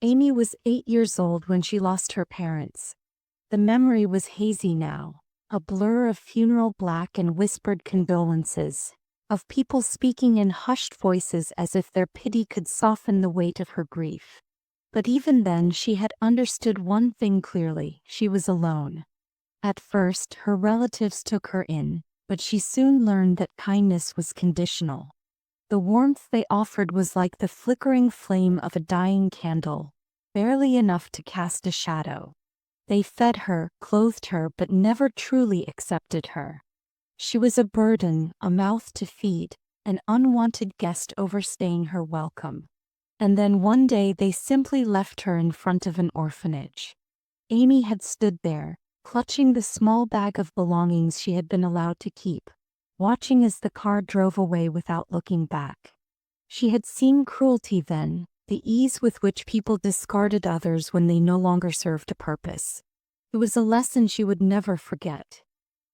Amy was 8 years old when she lost her parents. The memory was hazy now, a blur of funeral black and whispered condolences, of people speaking in hushed voices as if their pity could soften the weight of her grief. But even then she had understood one thing clearly: she was alone. At first, her relatives took her in, but she soon learned that kindness was conditional. The warmth they offered was like the flickering flame of a dying candle, barely enough to cast a shadow. They fed her, clothed her, but never truly accepted her. She was a burden, a mouth to feed, an unwanted guest overstaying her welcome. And then one day they simply left her in front of an orphanage. Amy had stood there, clutching the small bag of belongings she had been allowed to keep, watching as the car drove away without looking back. She had seen cruelty then, the ease with which people discarded others when they no longer served a purpose. It was a lesson she would never forget.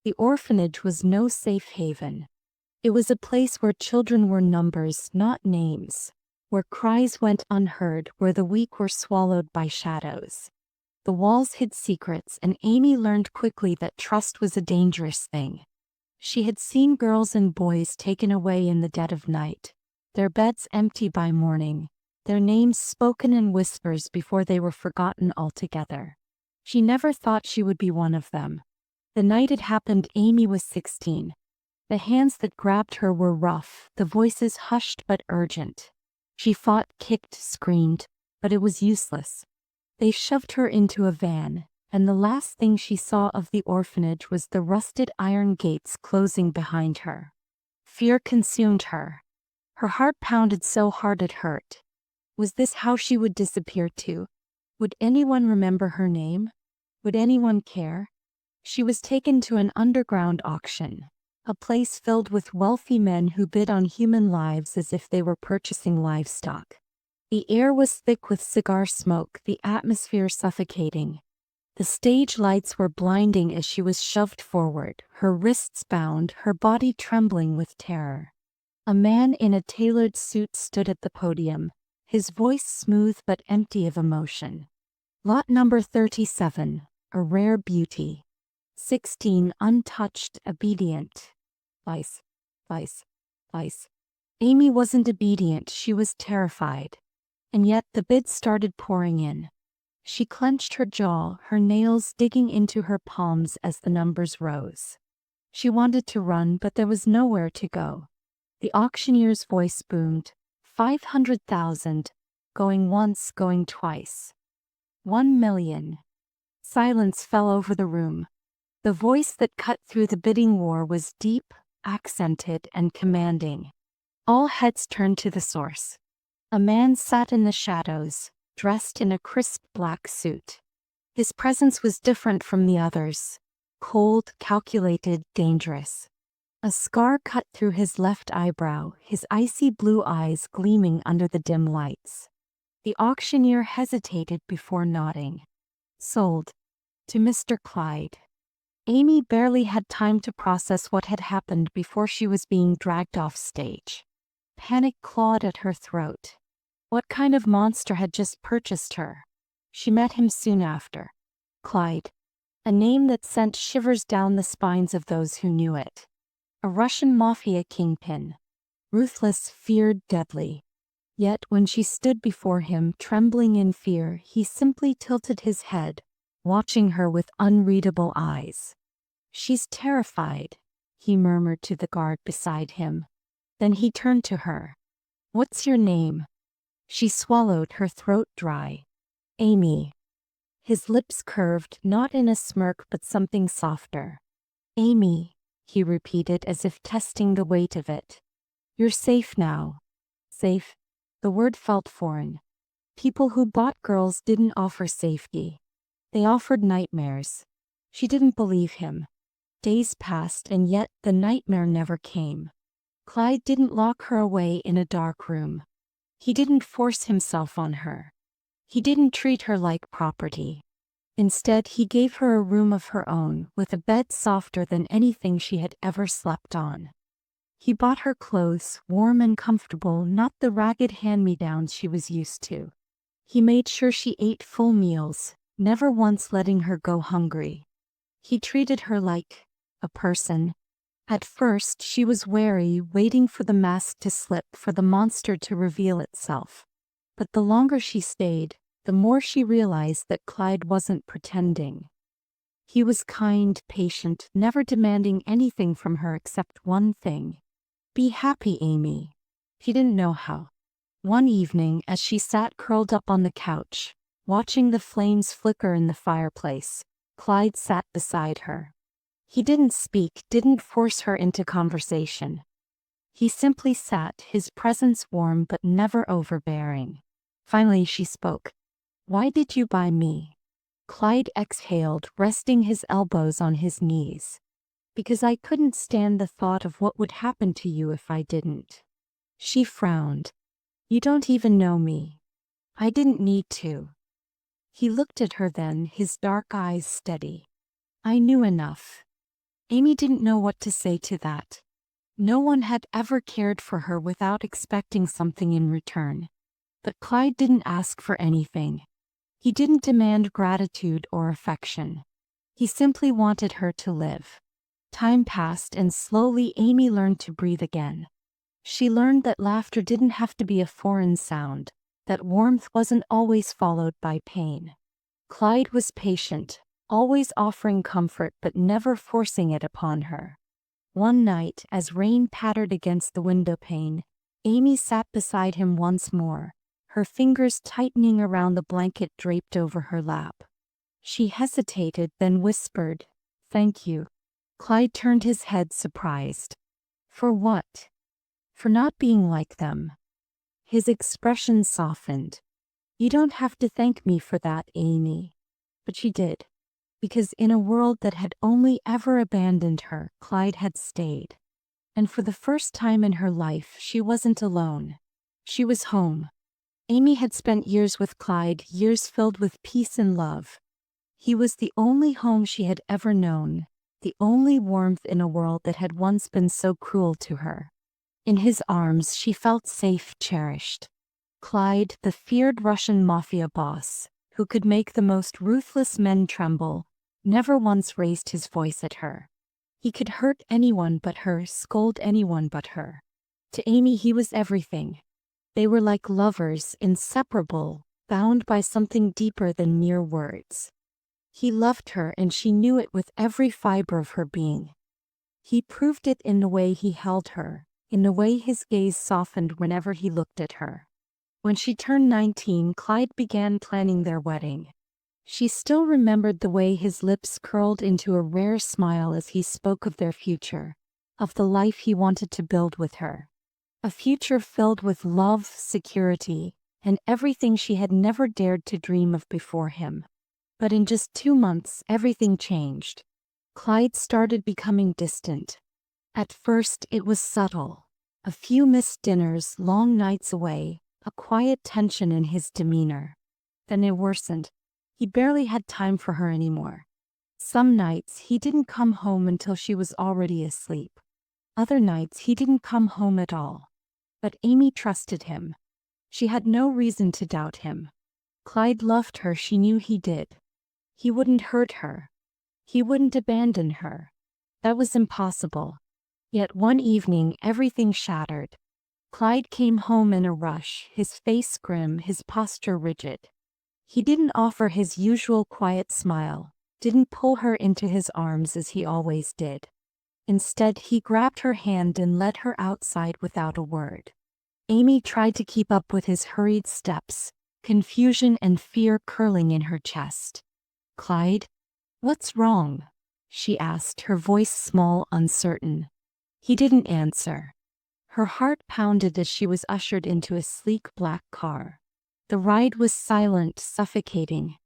The orphanage was no safe haven. It was a place where children were numbers, not names, where cries went unheard, where the weak were swallowed by shadows. The walls hid secrets, and Amy learned quickly that trust was a dangerous thing. She had seen girls and boys taken away in the dead of night, their beds empty by morning, their names spoken in whispers before they were forgotten altogether. She never thought she would be one of them. The night it happened, Amy was 16. The hands that grabbed her were rough, the voices hushed but urgent. She fought, kicked, screamed, but it was useless. They shoved her into a van, and the last thing she saw of the orphanage was the rusted iron gates closing behind her. Fear consumed her. Her heart pounded so hard it hurt. Was this how she would disappear too? Would anyone remember her name? Would anyone care? She was taken to an underground auction, a place filled with wealthy men who bid on human lives as if they were purchasing livestock. The air was thick with cigar smoke, the atmosphere suffocating. The stage lights were blinding as she was shoved forward, her wrists bound, her body trembling with terror. A man in a tailored suit stood at the podium, his voice smooth but empty of emotion. Lot number 37, a rare beauty. 16, untouched, obedient. Vice. Amy wasn't obedient, she was terrified. And yet the bids started pouring in. She clenched her jaw, her nails digging into her palms as the numbers rose. She wanted to run, but there was nowhere to go. The auctioneer's voice boomed, 500,000, going once, going twice. 1 million. Silence fell over the room. The voice that cut through the bidding war was deep, accented, and commanding. All heads turned to the source. A man sat in the shadows, dressed in a crisp black suit. His presence was different from the others. Cold, calculated, dangerous. A scar cut through his left eyebrow, his icy blue eyes gleaming under the dim lights. The auctioneer hesitated before nodding. Sold. To Mr. Clyde. Amy barely had time to process what had happened before she was being dragged off stage. Panic clawed at her throat. What kind of monster had just purchased her? She met him soon after. Clyde. A name that sent shivers down the spines of those who knew it. A Russian Mafia Kingpin. Ruthless, feared, deadly. Yet when she stood before him, trembling in fear, he simply tilted his head, watching her with unreadable eyes. "She's terrified," he murmured to the guard beside him. Then he turned to her. "What's your name?" She swallowed, her throat dry. "Amy." His lips curved, not in a smirk but something softer. "Amy," he repeated as if testing the weight of it. "You're safe now." Safe? The word felt foreign. People who bought girls didn't offer safety. They offered nightmares. She didn't believe him. Days passed, and yet the nightmare never came. Clyde didn't lock her away in a dark room. He didn't force himself on her. He didn't treat her like property. Instead, he gave her a room of her own, with a bed softer than anything she had ever slept on. He bought her clothes, warm and comfortable, not the ragged hand-me-downs she was used to. He made sure she ate full meals, never once letting her go hungry. He treated her like a person. At first, she was wary, waiting for the mask to slip, for the monster to reveal itself. But the longer she stayed, the more she realized that Clyde wasn't pretending. He was kind, patient, never demanding anything from her except one thing. Be happy, Amy. She didn't know how. One evening, as she sat curled up on the couch, watching the flames flicker in the fireplace, Clyde sat beside her. He didn't speak, didn't force her into conversation. He simply sat, his presence warm but never overbearing. Finally she spoke. Why did you buy me? Clyde exhaled, resting his elbows on his knees. Because I couldn't stand the thought of what would happen to you if I didn't. She frowned. You don't even know me. I didn't need to. He looked at her then, his dark eyes steady. I knew enough. Amy didn't know what to say to that. No one had ever cared for her without expecting something in return. But Clyde didn't ask for anything. He didn't demand gratitude or affection. He simply wanted her to live. Time passed and slowly Amy learned to breathe again. She learned that laughter didn't have to be a foreign sound, that warmth wasn't always followed by pain. Clyde was patient, always offering comfort but never forcing it upon her. One night, as rain pattered against the windowpane, Amy sat beside him once more, her fingers tightening around the blanket draped over her lap. She hesitated, then whispered, "Thank you." Clyde turned his head, surprised. For what? For not being like them. His expression softened. You don't have to thank me for that, Amy. But she did. Because in a world that had only ever abandoned her, Clyde had stayed. And for the first time in her life, she wasn't alone. She was home. Amy had spent years with Clyde, years filled with peace and love. He was the only home she had ever known, the only warmth in a world that had once been so cruel to her. In his arms, she felt safe, cherished. Clyde, the feared Russian Mafia boss, who could make the most ruthless men tremble, never once raised his voice at her. He could hurt anyone but her, scold anyone but her. To Amy, he was everything. They were like lovers, inseparable, bound by something deeper than mere words. He loved her, and she knew it with every fiber of her being. He proved it in the way he held her, in the way his gaze softened whenever he looked at her. When she turned 19, Clyde began planning their wedding. She still remembered the way his lips curled into a rare smile as he spoke of their future, of the life he wanted to build with her. A future filled with love, security, and everything she had never dared to dream of before him. But in just 2 months, everything changed. Clyde started becoming distant. At first, it was subtle. A few missed dinners, long nights away, a quiet tension in his demeanor. Then it worsened. He barely had time for her anymore. Some nights, he didn't come home until she was already asleep. Other nights, he didn't come home at all. But Amy trusted him. She had no reason to doubt him. Clyde loved her, she knew he did. He wouldn't hurt her. He wouldn't abandon her. That was impossible. Yet one evening, everything shattered. Clyde came home in a rush, his face grim, his posture rigid. He didn't offer his usual quiet smile, didn't pull her into his arms as he always did. Instead, he grabbed her hand and led her outside without a word. Amy tried to keep up with his hurried steps, confusion and fear curling in her chest. "Clyde, what's wrong?" she asked, her voice small, uncertain. He didn't answer. Her heart pounded as she was ushered into a sleek black car. The ride was silent, suffocating.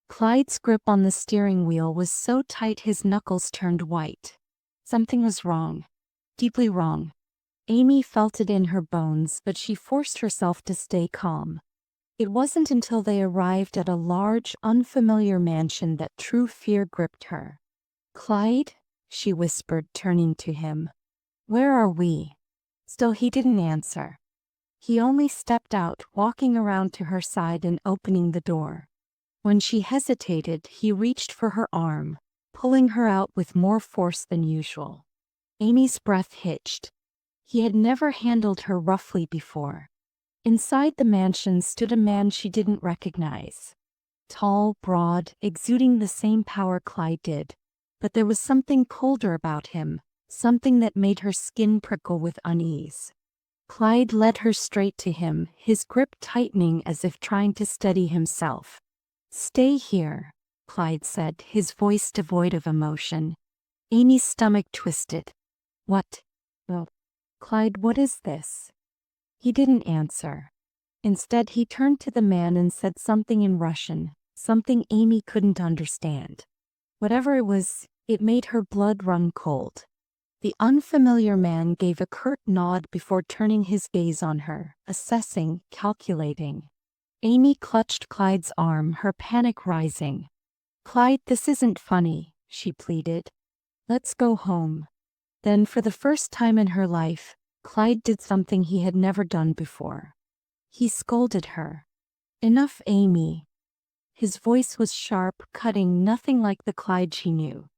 Clyde's grip on the steering wheel was so tight his knuckles turned white. Something was wrong. Deeply wrong. Amy felt it in her bones, but she forced herself to stay calm. It wasn't until they arrived at a large, unfamiliar mansion that true fear gripped her. "Clyde?" she whispered, turning to him. "Where are we?" Still he didn't answer. He only stepped out, walking around to her side and opening the door. When she hesitated, he reached for her arm, pulling her out with more force than usual. Amy's breath hitched. He had never handled her roughly before. Inside the mansion stood a man she didn't recognize. Tall, broad, exuding the same power Clyde did. But there was something colder about him, something that made her skin prickle with unease. Clyde led her straight to him, his grip tightening as if trying to steady himself. "Stay here," Clyde said, his voice devoid of emotion. Amy's stomach twisted. "What? Oh, Clyde, what is this?" He didn't answer. Instead, he turned to the man and said something in Russian, something Amy couldn't understand. Whatever it was, it made her blood run cold. The unfamiliar man gave a curt nod before turning his gaze on her, assessing, calculating. Amy clutched Clyde's arm, her panic rising. "Clyde, this isn't funny," she pleaded. "Let's go home." Then, for the first time in her life, Clyde did something he had never done before. He scolded her. "Enough, Amy." His voice was sharp, cutting, nothing like the Clyde she knew.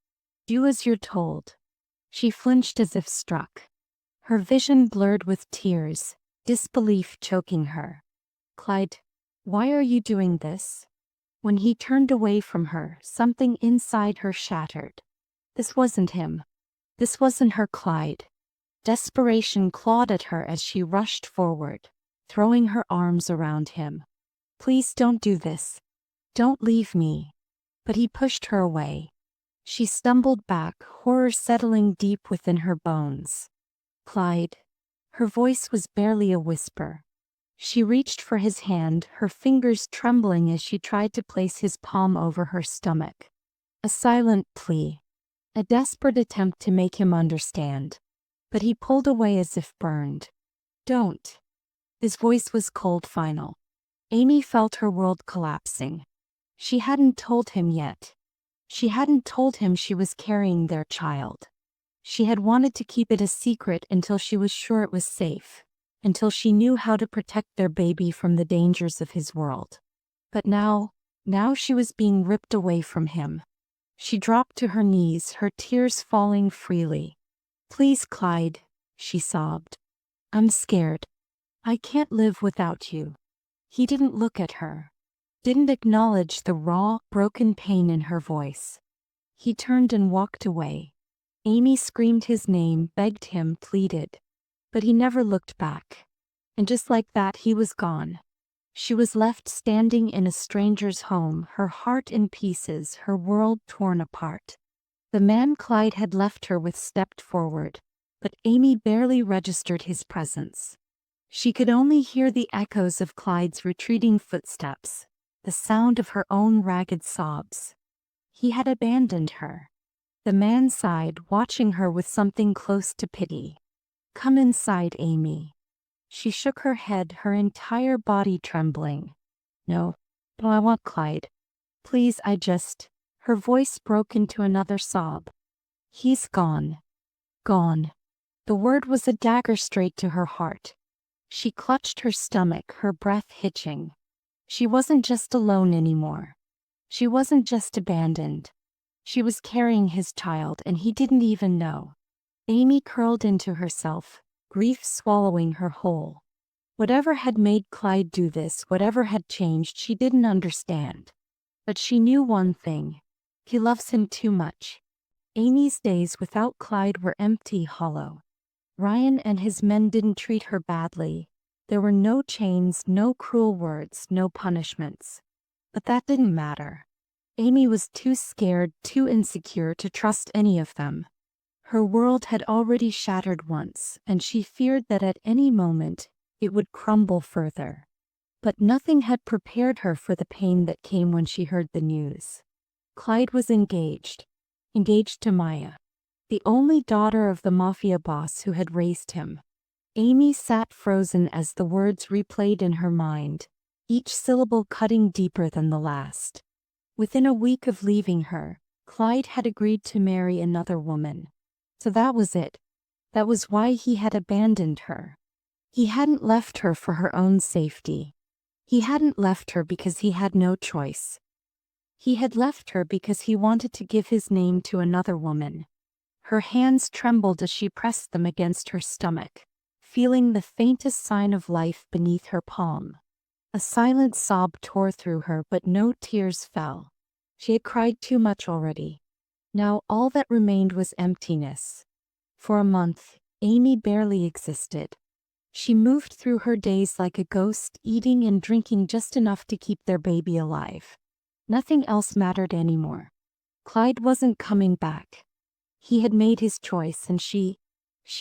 "Do as you're told." She flinched as if struck. Her vision blurred with tears, disbelief choking her. "Clyde, why are you doing this?" When he turned away from her, something inside her shattered. This wasn't him. This wasn't her Clyde. Desperation clawed at her as she rushed forward, throwing her arms around him. "Please don't do this. Don't leave me." But he pushed her away. She stumbled back, horror settling deep within her bones. "Clyde." Her voice was barely a whisper. She reached for his hand, her fingers trembling as she tried to place his palm over her stomach. A silent plea. A desperate attempt to make him understand. But he pulled away as if burned. "Don't." His voice was cold, final. Amy felt her world collapsing. She hadn't told him yet. She hadn't told him she was carrying their child. She had wanted to keep it a secret until she was sure it was safe, until she knew how to protect their baby from the dangers of his world. But now she was being ripped away from him. She dropped to her knees, her tears falling freely. "Please, Clyde," she sobbed. "I'm scared. I can't live without you." He didn't look at her. Didn't acknowledge the raw, broken pain in her voice. He turned and walked away. Amy screamed his name, begged him, pleaded. But he never looked back. And just like that, he was gone. She was left standing in a stranger's home, her heart in pieces, her world torn apart. The man Clyde had left her with stepped forward, but Amy barely registered his presence. She could only hear the echoes of Clyde's retreating footsteps, the sound of her own ragged sobs. He had abandoned her. The man sighed, watching her with something close to pity. "Come inside, Amy." She shook her head, her entire body trembling. "No, I want Clyde. Please, Her voice broke into another sob. "He's gone. Gone." The word was a dagger straight to her heart. She clutched her stomach, her breath hitching. She wasn't just alone anymore. She wasn't just abandoned. She was carrying his child, and he didn't even know. Amy curled into herself, grief swallowing her whole. Whatever had made Clyde do this, whatever had changed, she didn't understand. But she knew one thing. He loves him too much. Amy's days without Clyde were empty, hollow. Ryan and his men didn't treat her badly. There were no chains, no cruel words, no punishments. But that didn't matter. Amy was too scared, too insecure to trust any of them. Her world had already shattered once, and she feared that at any moment it would crumble further. But nothing had prepared her for the pain that came when she heard the news. Clyde was engaged to Maya, the only daughter of the mafia boss who had raised him. Amy sat frozen as the words replayed in her mind, each syllable cutting deeper than the last. Within a week of leaving her, Clyde had agreed to marry another woman. So that was it. That was why he had abandoned her. He hadn't left her for her own safety. He hadn't left her because he had no choice. He had left her because he wanted to give his name to another woman. Her hands trembled as she pressed them against her stomach, feeling the faintest sign of life beneath her palm. A silent sob tore through her, but no tears fell. She had cried too much already. Now all that remained was emptiness. For a month, Amy barely existed. She moved through her days like a ghost, eating and drinking just enough to keep their baby alive. Nothing else mattered anymore. Clyde wasn't coming back. He had made his choice, and she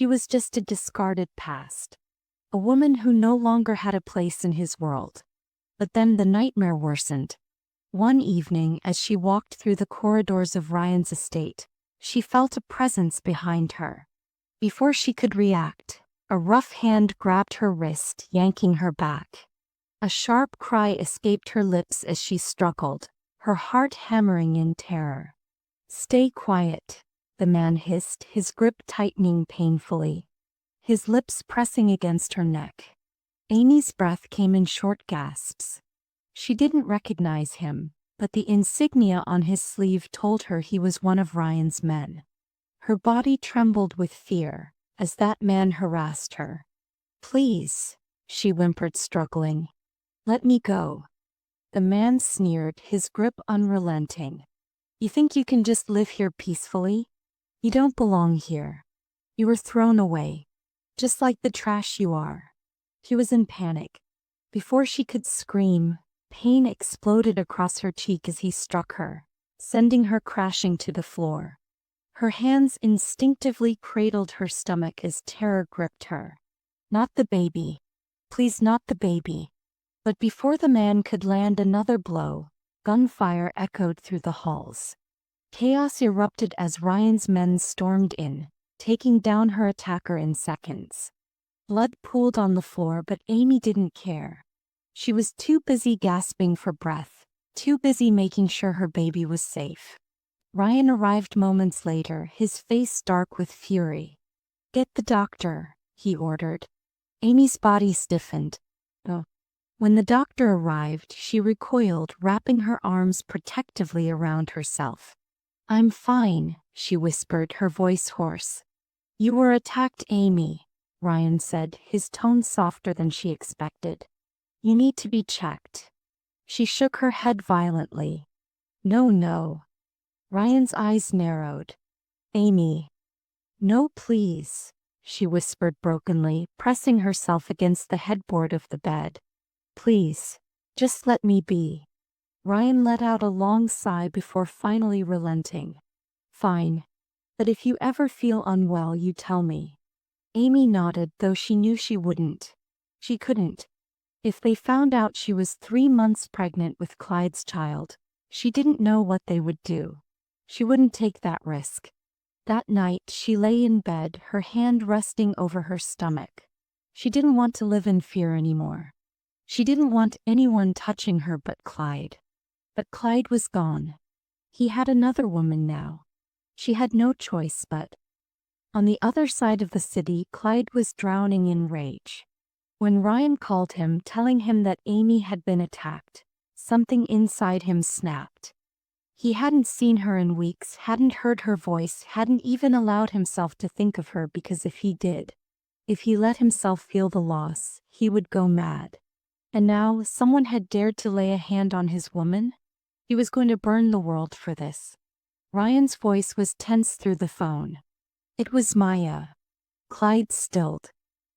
was just a discarded past. A woman who no longer had a place in his world. But then the nightmare worsened. One evening, as she walked through the corridors of Ryan's estate, she felt a presence behind her. Before she could react, a rough hand grabbed her wrist, yanking her back. A sharp cry escaped her lips as she struggled, her heart hammering in terror. "Stay quiet," the man hissed, his grip tightening painfully, his lips pressing against her neck. Amy's breath came in short gasps. She didn't recognize him, but the insignia on his sleeve told her he was one of Ryan's men. Her body trembled with fear as that man harassed her. "Please," she whimpered, struggling. "Let me go." The man sneered, his grip unrelenting. "You think you can just live here peacefully? You don't belong here. You were thrown away, just like the trash you are." She was in panic. Before she could scream, pain exploded across her cheek as he struck her, sending her crashing to the floor. Her hands instinctively cradled her stomach as terror gripped her. "Not the baby. Please, not the baby." But before the man could land another blow, gunfire echoed through the halls. Chaos erupted as Ryan's men stormed in, taking down her attacker in seconds. Blood pooled on the floor, but Amy didn't care. She was too busy gasping for breath, too busy making sure her baby was safe. Ryan arrived moments later, his face dark with fury. "Get the doctor," he ordered. Amy's body stiffened. Oh. When the doctor arrived, she recoiled, wrapping her arms protectively around herself. "I'm fine," she whispered, her voice hoarse. "You were attacked, Amy," Ryan said, his tone softer than she expected. "You need to be checked." She shook her head violently. No. Ryan's eyes narrowed. "Amy." "No, please," she whispered brokenly, pressing herself against the headboard of the bed. "Please, just let me be." Ryan let out a long sigh before finally relenting. "Fine. But if you ever feel unwell, you tell me." Amy nodded, though she knew she wouldn't. She couldn't. If they found out she was 3 months pregnant with Clyde's child, she didn't know what they would do. She wouldn't take that risk. That night, she lay in bed, her hand resting over her stomach. She didn't want to live in fear anymore. She didn't want anyone touching her but Clyde. But Clyde was gone. He had another woman now. She had no choice but. On the other side of the city, Clyde was drowning in rage. When Ryan called him, telling him that Amy had been attacked, something inside him snapped. He hadn't seen her in weeks, hadn't heard her voice, hadn't even allowed himself to think of her, because if he did, if he let himself feel the loss, he would go mad. And now someone had dared to lay a hand on his woman? He was going to burn the world for this. Ryan's voice was tense through the phone. "It was Maya." Clyde stilled.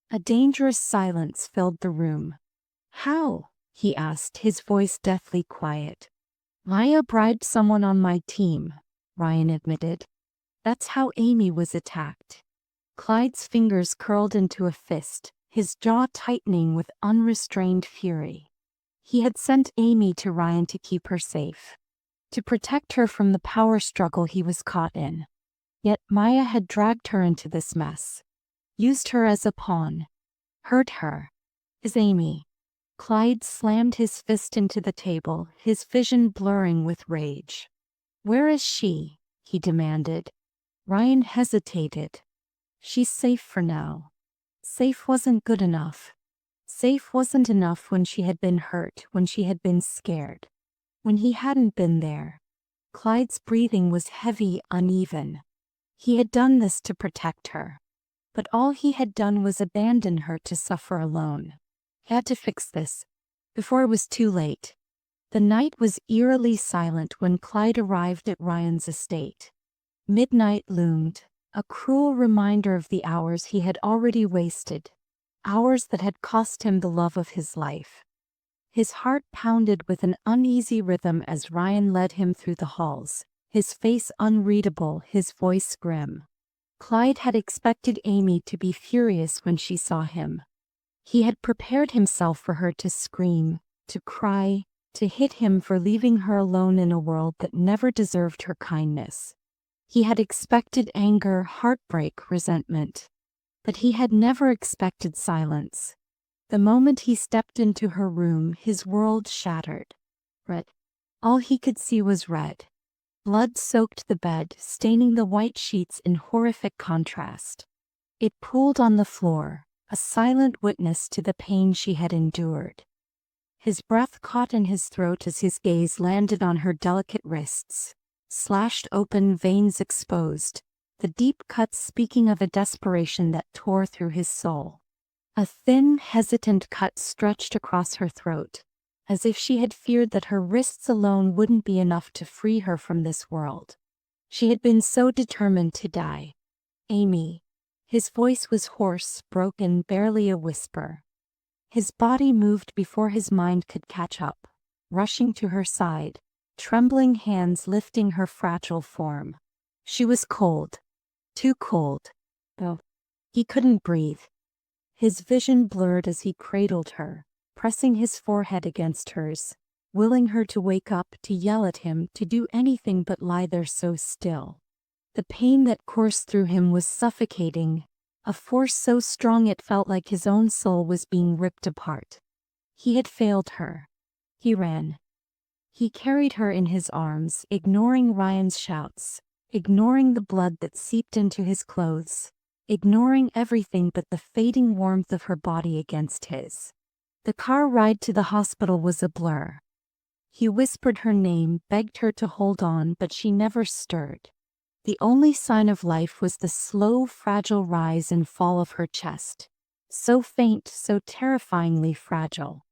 A dangerous silence filled the room. "How?" he asked, his voice deathly quiet. "Maya bribed someone on my team," Ryan admitted. "That's how Amy was attacked." Clyde's fingers curled into a fist, his jaw tightening with unrestrained fury. He had sent Amy to Ryan to keep her safe, to protect her from the power struggle he was caught in. Yet Maya had dragged her into this mess, used her as a pawn, hurt her. Is Amy? Clyde slammed his fist into the table, his vision blurring with rage. "Where is she?" he demanded. Ryan hesitated. "She's safe for now." Safe wasn't good enough. Safe wasn't enough when she had been hurt, when she had been scared. When he hadn't been there. Clyde's breathing was heavy, uneven. He had done this to protect her. But all he had done was abandon her to suffer alone. He had to fix this, before it was too late. The night was eerily silent when Clyde arrived at Ryan's estate. Midnight loomed, a cruel reminder of the hours he had already wasted, hours that had cost him the love of his life. His heart pounded with an uneasy rhythm as Ryan led him through the halls, his face unreadable, his voice grim. Clyde had expected Amy to be furious when she saw him. He had prepared himself for her to scream, to cry, to hit him for leaving her alone in a world that never deserved her kindness. He had expected anger, heartbreak, resentment. But he had never expected silence. The moment he stepped into her room, his world shattered. Red. All he could see was red. Blood soaked the bed, staining the white sheets in horrific contrast. It pooled on the floor, a silent witness to the pain she had endured. His breath caught in his throat as his gaze landed on her delicate wrists, slashed open, veins exposed, the deep cuts speaking of a desperation that tore through his soul. A thin, hesitant cut stretched across her throat, as if she had feared that her wrists alone wouldn't be enough to free her from this world. She had been so determined to die. Amy. His voice was hoarse, broken, barely a whisper. His body moved before his mind could catch up, rushing to her side, trembling hands lifting her fragile form. She was cold. Too cold. Though he couldn't breathe. His vision blurred as he cradled her, pressing his forehead against hers, willing her to wake up, to yell at him, to do anything but lie there so still. The pain that coursed through him was suffocating, a force so strong it felt like his own soul was being ripped apart. He had failed her. He ran. He carried her in his arms, ignoring Ryan's shouts, ignoring the blood that seeped into his clothes, ignoring everything but the fading warmth of her body against his. The car ride to the hospital was a blur. He whispered her name, begged her to hold on, but she never stirred. The only sign of life was the slow, fragile rise and fall of her chest. So faint, so terrifyingly fragile.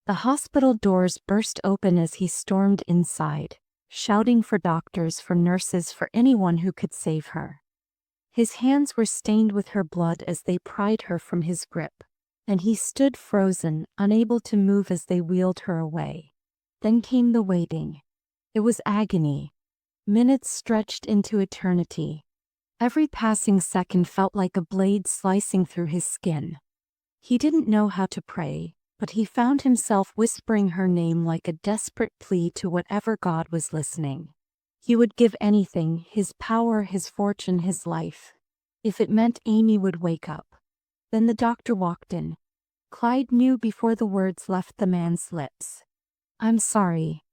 The hospital doors burst open as he stormed inside, shouting for doctors, for nurses, for anyone who could save her. His hands were stained with her blood as they pried her from his grip, and he stood frozen, unable to move as they wheeled her away. Then came the waiting. It was agony. Minutes stretched into eternity. Every passing second felt like a blade slicing through his skin. He didn't know how to pray, but he found himself whispering her name like a desperate plea to whatever God was listening. He would give anything, his power, his fortune, his life, if it meant Amy would wake up. Then the doctor walked in. Clyde knew before the words left the man's lips. "I'm sorry."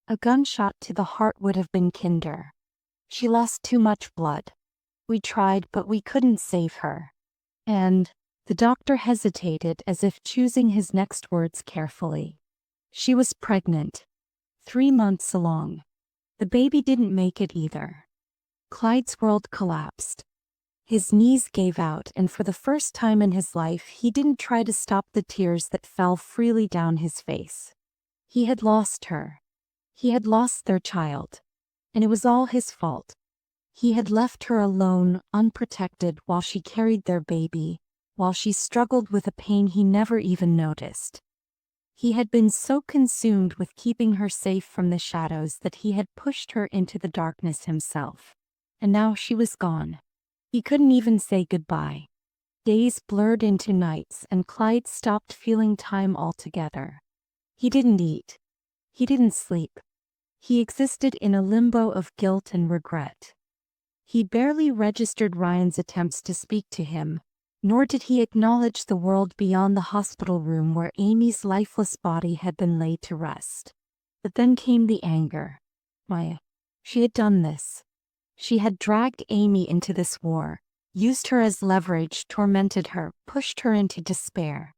A gunshot to the heart would have been kinder. "She lost too much blood. We tried, but we couldn't save her." And the doctor hesitated, as if choosing his next words carefully. "She was pregnant. 3 months along. The baby didn't make it either." Clyde's world collapsed. His knees gave out, and for the first time in his life, he didn't try to stop the tears that fell freely down his face. He had lost her. He had lost their child. And it was all his fault. He had left her alone, unprotected, while she carried their baby, while she struggled with a pain he never even noticed. He had been so consumed with keeping her safe from the shadows that he had pushed her into the darkness himself. And now she was gone. He couldn't even say goodbye. Days blurred into nights, and Clyde stopped feeling time altogether. He didn't eat. He didn't sleep. He existed in a limbo of guilt and regret. He barely registered Ryan's attempts to speak to him, nor did he acknowledge the world beyond the hospital room where Amy's lifeless body had been laid to rest. But then came the anger. She had done this. She had dragged Amy into this war, used her as leverage, tormented her, pushed her into despair.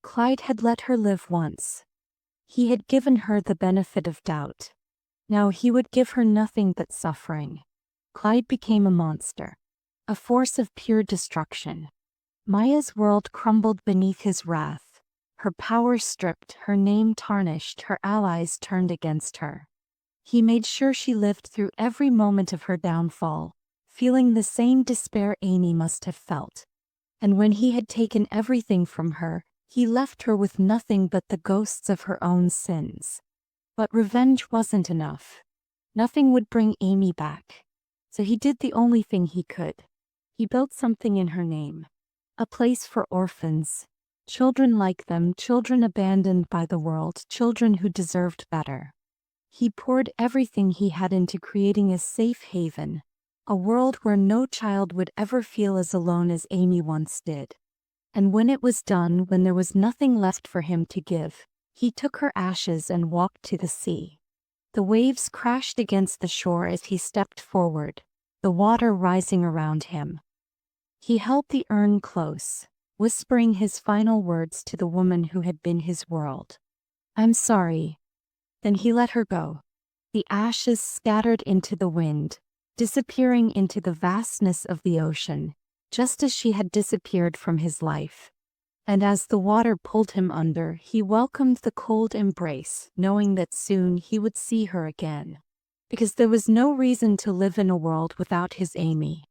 Clyde had let her live once. He had given her the benefit of doubt. Now he would give her nothing but suffering. Clyde became a monster, a force of pure destruction. Maya's world crumbled beneath his wrath. Her power stripped, her name tarnished, her allies turned against her. He made sure she lived through every moment of her downfall, feeling the same despair Amy must have felt. And when he had taken everything from her, he left her with nothing but the ghosts of her own sins. But revenge wasn't enough. Nothing would bring Amy back. So he did the only thing he could. He built something in her name. A place for orphans. Children like them, children abandoned by the world, children who deserved better. He poured everything he had into creating a safe haven. A world where no child would ever feel as alone as Amy once did. And when it was done, when there was nothing left for him to give, he took her ashes and walked to the sea. The waves crashed against the shore as he stepped forward, the water rising around him. He held the urn close, whispering his final words to the woman who had been his world. "I'm sorry." Then he let her go. The ashes scattered into the wind, disappearing into the vastness of the ocean, just as she had disappeared from his life. And as the water pulled him under, he welcomed the cold embrace, knowing that soon he would see her again. Because there was no reason to live in a world without his Amy.